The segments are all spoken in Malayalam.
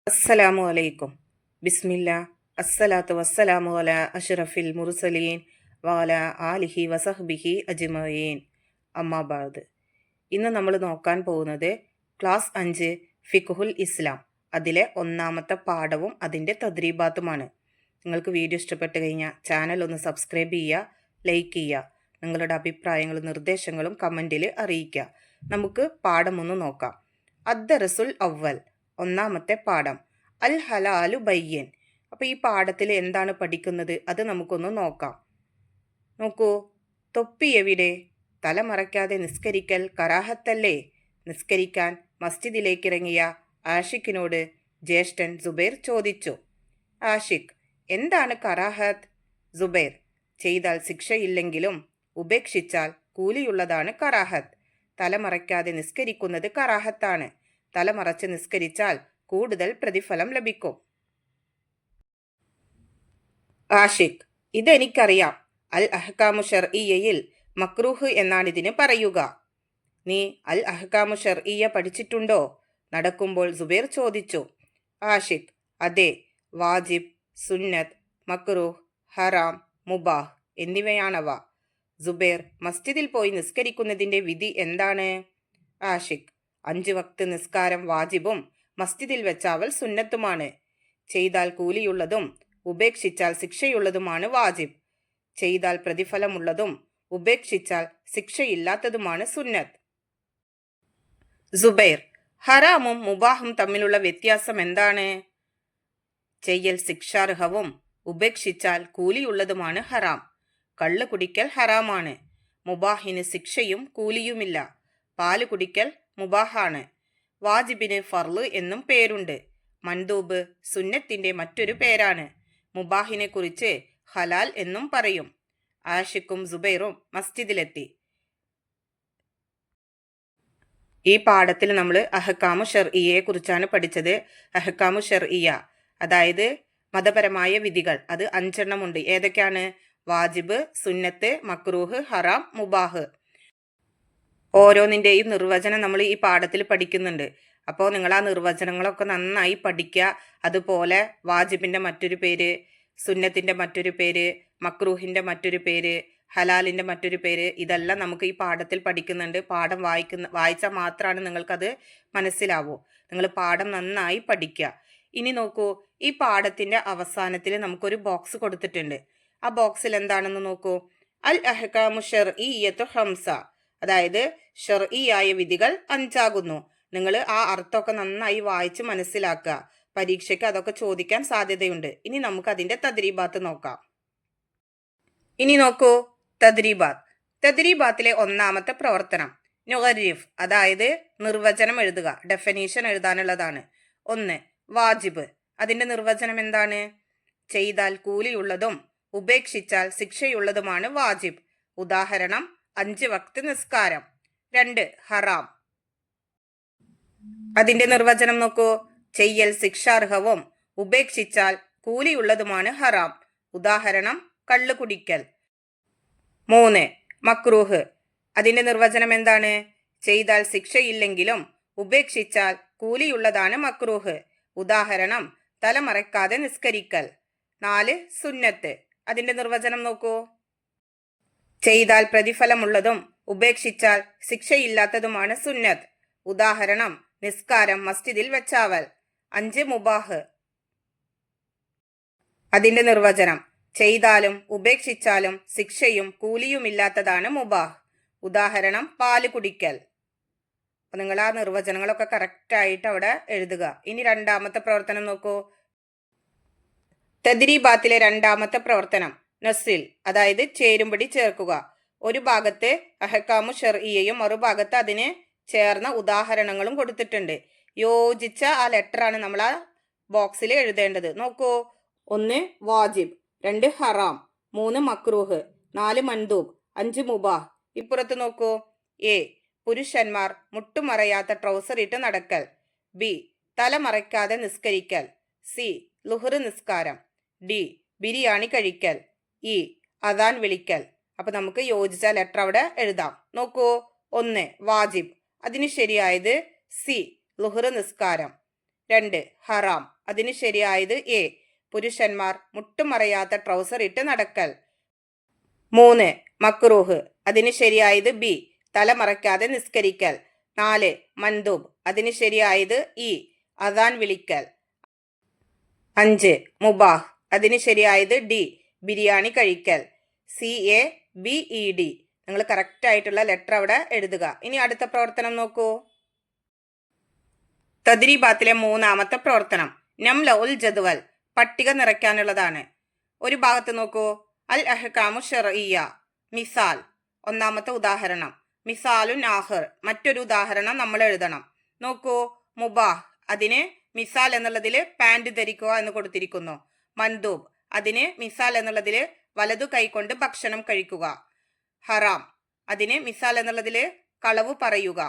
അസ്സലാമു അലൈക്കും. ബിസ്മില്ലാ. അസ്സലാത്തു വസ്സലാമു അലാ അഷ്റഫിൽ മുർസലീൻ വഅല ആലിഹി വസഹ്ബിഹി അജ്മഈൻ. അമ്മാ ബഅദ്. ഇന്ന് നമ്മൾ നോക്കാൻ പോകുന്നത് ക്ലാസ് 5 ഫിഖ്ഹുൽ ഇസ്ലാം, അതിലെ ഒന്നാമത്തെ പാഠവും അതിൻ്റെ തദ്രീബാത്തുമാണ്. നിങ്ങൾക്ക് വീഡിയോ ഇഷ്ടപ്പെട്ട് കഴിഞ്ഞാൽ ചാനൽ ഒന്ന് സബ്സ്ക്രൈബ് ചെയ്യുക, ലൈക്ക് ചെയ്യുക. നിങ്ങളുടെ അഭിപ്രായങ്ങളും നിർദ്ദേശങ്ങളും കമൻറ്റിൽ അറിയിക്കുക. നമുക്ക് പാഠം ഒന്ന് നോക്കാം. അദ്ദറസുൽ അവ്വൽ, ഒന്നാമത്തെ പാഠം. അൽ ഹലാലു ബയ്യൻ. അപ്പോൾ ഈ പാഠത്തിൽ എന്താണ് പഠിക്കുന്നത് അത് നമുക്കൊന്ന് നോക്കാം. നോക്കൂ, തൊപ്പി എവിടെ? തലമറയ്ക്കാതെ നിസ്കരിക്കൽ കറാഹത്തല്ലേ? നിസ്കരിക്കാൻ മസ്ജിദിലേക്ക് ഇറങ്ങിയ ആഷിഖിനോട് ജ്യേഷ്ഠൻ സുബൈർ ചോദിച്ചു. ആഷിഖ്: എന്താണ് കറാഹത്ത്? സുബൈർ: ചെയ്താൽ ശിക്ഷയില്ലെങ്കിലും ഉപേക്ഷിച്ചാൽ കൂലിയുള്ളതാണ് കറാഹത്ത്. തലമറയ്ക്കാതെ നിസ്കരിക്കുന്നത് കറാഹത്താണ്. തലമറച്ച് നിസ്കരിച്ചാൽ കൂടുതൽ പ്രതിഫലം ലഭിക്കും. ആഷിഖ്: ഇതെനിക്കറിയാം. അൽ അഹ്കാമു ശർഇയ്യയിൽ മക്രൂഹ് എന്നാണ് ഇതിന് പറയുക. നീ അൽ അഹ്കാമു ശർഇയ്യ പഠിച്ചിട്ടുണ്ടോ? നടക്കുമ്പോൾ സുബൈർ ചോദിച്ചു. ആഷിഖ്: അതെ. വാജിബ്, സുന്നത്ത്, മക്രൂഹ്, ഹറാം, മുബാഹ് എന്നിവയാണവ. സുബൈർ: മസ്ജിദിൽ പോയി നിസ്കരിക്കുന്നതിൻ്റെ വിധി എന്താണ്? ആഷിഖ്: 5 വക്ത് നിസ്കാരം വാജിബും മസ്ജിദിൽ വെച്ചാവൽ സുന്നത്തുമാണ്. ചെയ്താൽ കൂലിയുള്ളതും ഉപേക്ഷിച്ചാൽ ശിക്ഷയുള്ളതുമാണ് വാജിബ്. ചെയ്താൽ പ്രതിഫലമുള്ളതും ഉപേക്ഷിച്ചാൽ ശിക്ഷയില്ലാത്തതുമാണ് സുന്നത്ത്. സുബൈർ: ഹറാമും മുബാഹും തമ്മിലുള്ള വ്യത്യാസം എന്താണ്? ചെയ്യൽ ശിക്ഷാർഹവും ഉപേക്ഷിച്ചാൽ കൂലിയുള്ളതുമാണ് ഹറാം. കള്ള് കുടിക്കൽ ഹറാമാണ്. മുബാഹിന് ശിക്ഷയും കൂലിയുമില്ല. പാല് കുടിക്കൽ മുബാഹാണ്. വാജിബിന് ഫർള് എന്നും പേരുണ്ട്. മൻദൂബ് സുന്നത്തിന്റെ മറ്റൊരു പേരാണ്. മുബാഹിനെ കുറിച്ച് ഹലാൽ എന്നും പറയും. ആഷിഖും സുബൈറും മസ്ജിദിലെത്തി. ഈ പാഠത്തിൽ നമ്മൾ അഹ്കാമു ശർഇയ്യയെ കുറിച്ചാണ് പഠിച്ചത്. അഹ്കാമു ശർഇയ്യ അതായത് മതപരമായ വിധികൾ, അത് 5 എണ്ണമുണ്ട്. ഏതൊക്കെയാണ്? വാജിബ്, സുന്നത്ത്, മക്രൂഹ്, ഹറാം, മുബാഹ്. ഓരോന്നിൻ്റെയും നിർവചനം നമ്മൾ ഈ പാഠത്തിൽ പഠിക്കുന്നുണ്ട്. അപ്പോൾ നിങ്ങൾ ആ നിർവചനങ്ങളൊക്കെ നന്നായി പഠിക്കുക. അതുപോലെ വാജിബിൻ്റെ മറ്റൊരു പേര്, സുന്നത്തിൻ്റെ മറ്റൊരു പേര്, മക്രൂഹിൻ്റെ മറ്റൊരു പേര്, ഹലാലിൻ്റെ മറ്റൊരു പേര്, ഇതെല്ലാം നമുക്ക് ഈ പാഠത്തിൽ പഠിക്കുന്നുണ്ട്. പാഠം വായിച്ചാൽ മാത്രമാണ് നിങ്ങൾക്കത് മനസ്സിലാവൂ. നിങ്ങൾ പാഠം നന്നായി പഠിക്കുക. ഇനി നോക്കൂ, ഈ പാഠത്തിൻ്റെ അവസാനത്തിൽ നമുക്കൊരു ബോക്സ് കൊടുത്തിട്ടുണ്ട്. ആ ബോക്സിൽ എന്താണെന്ന് നോക്കൂ. അൽ അഹ്കാമു ശർഇയ്യത്തു ഹംസ, അതായത് ശർഇയായ വിധികൾ 5 ആകുന്നു. നിങ്ങൾ ആ അർത്ഥമൊക്കെ നന്നായി വായിച്ച് മനസ്സിലാക്കുക. പരീക്ഷയ്ക്ക് അതൊക്കെ ചോദിക്കാൻ സാധ്യതയുണ്ട്. ഇനി നമുക്ക് അതിന്റെ തദ്രീബാത്ത് നോക്കാം. ഇനി നോക്കൂ, തദ്രീബാത്ത്. തദ്രീബാത്തിലെ ഒന്നാമത്തെ പ്രവർത്തനം നുഗരിഫ്, അതായത് നിർവചനം എഴുതുക. ഡെഫിനീഷൻ എഴുതാനുള്ളതാണ്. 1. വാജിബ്. അതിന്റെ നിർവചനം എന്താണ്? ചെയ്താൽ കൂലിയുള്ളതും ഉപേക്ഷിച്ചാൽ ശിക്ഷയുള്ളതുമാണ് വാജിബ്. ഉദാഹരണം 5 വക്ത് നിസ്കാരം. 2. ഹറാം. അതിന്റെ നിർവചനം നോക്കൂ. ചെയ്യൽ ശിക്ഷാർഹവും ഉപേക്ഷിച്ചാൽ കൂലിയുള്ളതുമാണ് ഹറാം. ഉദാഹരണം കള്ളു കുടിക്കൽ. 3. മക്രൂഹ്. അതിന്റെ നിർവചനം എന്താണ്? ചെയ്താൽ ശിക്ഷയില്ലെങ്കിലും ഉപേക്ഷിച്ചാൽ കൂലിയുള്ളതാണ് മക്രൂഹ്. ഉദാഹരണം തലമറയ്ക്കാതെ നിസ്കരിക്കൽ. 4. സുന്നത്ത്. അതിന്റെ നിർവചനം നോക്കൂ. ചെയ്താൽ പ്രതിഫലമുള്ളതും ഉപേക്ഷിച്ചാൽ ശിക്ഷയില്ലാത്തതുമാണ് സുന്നത്ത്. ഉദാഹരണം നിസ്കാരം മസ്ജിദിൽ വെച്ചാവൽ. 5. മുബാഹ്. അതിന്റെ നിർവചനം ചെയ്താലും ഉപേക്ഷിച്ചാലും ശിക്ഷയും കൂലിയുമില്ലാത്തതാണ് മുബാഹ്. ഉദാഹരണം പാല് കുടിക്കൽ. അപ്പൊ നിങ്ങൾ ആ നിർവചനങ്ങളൊക്കെ കറക്റ്റായിട്ട് അവിടെ എഴുതുക. ഇനി രണ്ടാമത്തെ പ്രവർത്തനം നോക്കൂ. തദ്രീബാത്തിലെ രണ്ടാമത്തെ പ്രവർത്തനം നസിൽ, അതായത് ചേരുംപടി ചേർക്കുക. ഒരു ഭാഗത്ത് അഹ്കാമു ശർഇയ്യയും മറുഭാഗത്ത് അതിന് ചേർന്ന ഉദാഹരണങ്ങളും കൊടുത്തിട്ടുണ്ട്. യോജിച്ച ആ ലെറ്ററാണ് നമ്മൾ ആ ബോക്സിൽ എഴുതേണ്ടത്. നോക്കൂ. 1. വാജിബ്. 2. ഹറാം. 3. മക്രൂഹ്. 4. മൻദൂബ്. 5. മുബാഹ്. ഇപ്പുറത്ത് നോക്കൂ. എ. പുരുഷന്മാർ മുട്ടുമറയാത്ത ട്രൗസർ ഇട്ട് നടക്കൽ. ബി. തലമറയ്ക്കാതെ നിസ്കരിക്കൽ. സി. ലുഹ്റ് നിസ്കാരം. ഡി. ബിരിയാണി കഴിക്കൽ. ഇ. അദാൻ വിളിക്കൽ. അപ്പൊ നമുക്ക് യോജിച്ച ലെറ്റർ അവിടെ എഴുതാം. നോക്കൂ. 1. വാജിബ്. അതിന് ശരിയായത് സി. ലുഹ്റ് നിസ്കാരം. 2. ഹറാം. അതിന് ശരിയായത് എ. പുരുഷന്മാർ മുട്ടുമറയാത്ത ട്രൗസർ ഇട്ട് നടക്കൽ. 3. മക്രൂഹ്. അതിന് ശരിയായത് ബി. തല മറയ്ക്കാതെ നിസ്കരിക്കൽ. 4. മൻദൂബ്. അതിന് ശരിയായത് ഇ. അദാൻ വിളിക്കൽ. 5. മുബാഹ്. അതിന് ശരിയായത് ഡി. ബിരിയാണി കഴിക്കൽ. CABED. നിങ്ങൾ കറക്റ്റ് ആയിട്ടുള്ള ലെറ്റർ അവിടെ എഴുതുക. ഇനി അടുത്ത പ്രവർത്തനം നോക്കൂ. തദ്രീബാത്തിലെ 3ാമത്തെ പ്രവർത്തനം നംല ഉൽ ജദ്വൽ. പട്ടിക നിറയ്ക്കാനുള്ളതാണ്. ഒരു ഭാഗത്ത് നോക്കൂ. അൽ അഹ്കാമു ശർഇയ്യ. മിസാൽ. 1ാമത്തെ ഉദാഹരണം. മിസാലുൻ ആഖിർ. മറ്റൊരു ഉദാഹരണം നമ്മൾ എഴുതണം. നോക്കൂ. മുബാഹ്. അതിന് മിസാൽ എന്നുള്ളതിൽ പാൻറ് ധരിക്കുക എന്ന് കൊടുത്തിരിക്കുന്നു. മൻദൂബ്. അതിന് മിസാൽ എന്നുള്ളതിൽ വലതു കൈകൊണ്ട് ഭക്ഷണം കഴിക്കുക. ഹറാം. അതിന് മിസാൽ എന്നുള്ളതിൽ കളവ് പറയുക.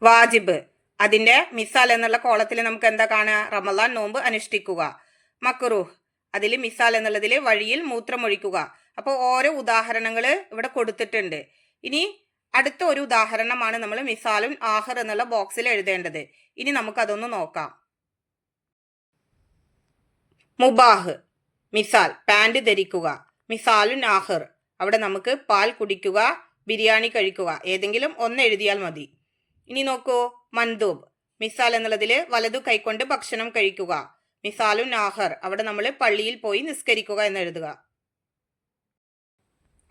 വാജിബ്. അതിന്റെ മിസാൽ എന്നുള്ള കോളത്തിൽ നമുക്ക് എന്താ കാണുക? റമളാൻ നോമ്പ് അനുഷ്ഠിക്കുക. മക്രൂഹ്. അതിൽ മിസാൽ എന്നുള്ളതിൽ വഴിയിൽ മൂത്രമൊഴിക്കുക. അപ്പോൾ ഓരോ ഉദാഹരണങ്ങൾ ഇവിടെ കൊടുത്തിട്ടുണ്ട്. ഇനി അടുത്ത ഒരു ഉദാഹരണമാണ് നമ്മൾ മിസാലുൻ ആഖിർ എന്നുള്ള ബോക്സിൽ എഴുതേണ്ടത്. ഇനി നമുക്കതൊന്ന് നോക്കാം. മുബാഹ്. മിസാൽ പാൻറ് ധരിക്കുക. മിസാലുൻ ആഖിർ അവിടെ നമുക്ക് പാൽ കുടിക്കുക, ബിരിയാണി കഴിക്കുക. ഏതെങ്കിലും ഒന്ന് എഴുതിയാൽ മതി. ഇനി നോക്കൂ. മൻദൂബ്. മിസാൽ എന്നുള്ളതിൽ വലതു കൈകൊണ്ട് ഭക്ഷണം കഴിക്കുക. മിസാലുൻ ആഖിർ അവിടെ നമ്മൾ പള്ളിയിൽ പോയി നിസ്കരിക്കുക എന്ന് എഴുതുക.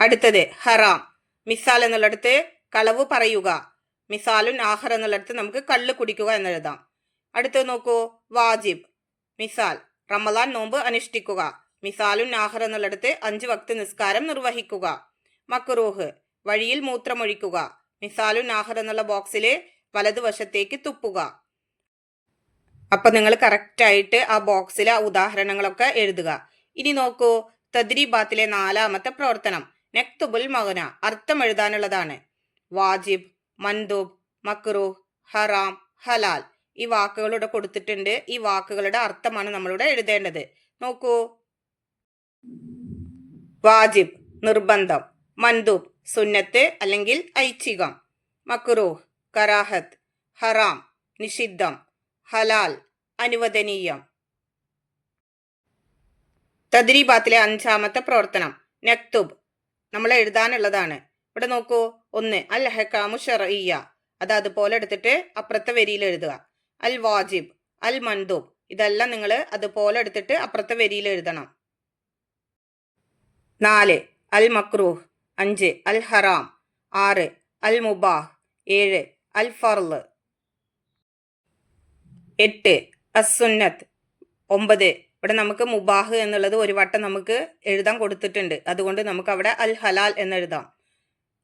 അടുത്തത് ഹറാം. മിസാൽ എന്നുള്ളിടത്ത് കളവ് പറയുക. മിസാലുൻ ആഖിർ എന്നുള്ളിടത്ത് നമുക്ക് കള്ള് കുടിക്കുക എന്നെഴുതാം. അടുത്തത് നോക്കൂ. വാജിബ്. മിസാൽ റമളാൻ നോമ്പ് അനുഷ്ഠിക്കുക. മിസാലുൻ ആഖിർ എന്നുള്ളിടത്ത് 5 വക്ത് നിസ്കാരം നിർവഹിക്കുക. മക്രൂഹ്. വഴിയിൽ മൂത്രമൊഴിക്കുക. മിസാലുൻ ആഖിർ എന്നുള്ള ബോക്സിൽ വലതുവശത്തേക്ക് തുപ്പുക. അപ്പൊ നിങ്ങൾ കറക്റ്റായിട്ട് ആ ബോക്സിൽ ആ ഉദാഹരണങ്ങളൊക്കെ എഴുതുക. ഇനി നോക്കൂ. തദ്രീബാത്തിലെ 4ാമത്തെ പ്രവർത്തനം നക്തുബുൽ മഗ്ന. അർത്ഥം എഴുതാനുള്ളതാണ്. വാജിബ്, മൻദൂബ്, മക്രൂഹ്, ഹറാം, ഹലാൽ. ഈ വാക്കുകളുടെ കൊടുത്തിട്ടുണ്ട്. ഈ വാക്കുകളുടെ അർത്ഥമാണ് നമ്മളിവിടെ എഴുതേണ്ടത്. നോക്കൂ. വാജിബ് നിർബന്ധം. മൻദൂബ് സുന്നത്ത് അല്ലെങ്കിൽ ഐച്ഛികം. മക്രൂഹ് കറാഹത്ത്. ഹറാം നിഷിദ്ധം. ഹലാൽ അനുവദനീയം. തദ്രീബാത്തിലെ 5ാമത്തെ പ്രവർത്തനം നക്തുബ്. നമ്മൾ എഴുതാനുള്ളതാണ്. ഇവിടെ നോക്കൂ. 1. അൽ അഹ്കാമു ശർഇയ്യ. അത് അതുപോലെ എടുത്തിട്ട് അപ്പുറത്തെ വരിയിൽ എഴുതുക. അൽ വാജിബ്, അൽ മൻദൂബ് ഇതെല്ലാം നിങ്ങൾ അതുപോലെ എടുത്തിട്ട് അപ്പുറത്തെ വരിയിൽ എഴുതണം. 4. അൽ മക്രൂഹ്. 5. അൽ ഹറാം. 6. അൽ മുബാഹ്. 7. അൽ ഫർള്. 8. അസുന്നത്ത്. 9. ഇവിടെ നമുക്ക് മുബാഹ് എന്നുള്ളത് ഒരു വട്ടം നമുക്ക് എഴുതാൻ കൊടുത്തിട്ടുണ്ട്. അതുകൊണ്ട് നമുക്ക് അവിടെ അൽ ഹലാൽ എന്നെഴുതാം.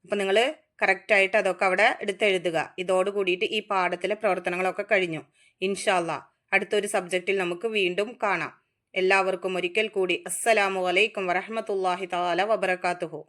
അപ്പം നിങ്ങൾ കറക്റ്റായിട്ട് അതൊക്കെ അവിടെ എടുത്തെഴുതുക. ഇതോട് കൂടിയിട്ട് ഈ പാഠത്തിലെ പ്രവർത്തനങ്ങളൊക്കെ കഴിഞ്ഞു. ഇൻഷാ അല്ലാഹ് അടുത്തൊരു സബ്ജക്റ്റിൽ നമുക്ക് വീണ്ടും കാണാം. എല്ലാവർക്കും ഒരിക്കൽ കൂടി അസ്സലാമു അലൈക്കും വറഹ്മത്തുള്ളാഹി തആല വബറകാതുഹു.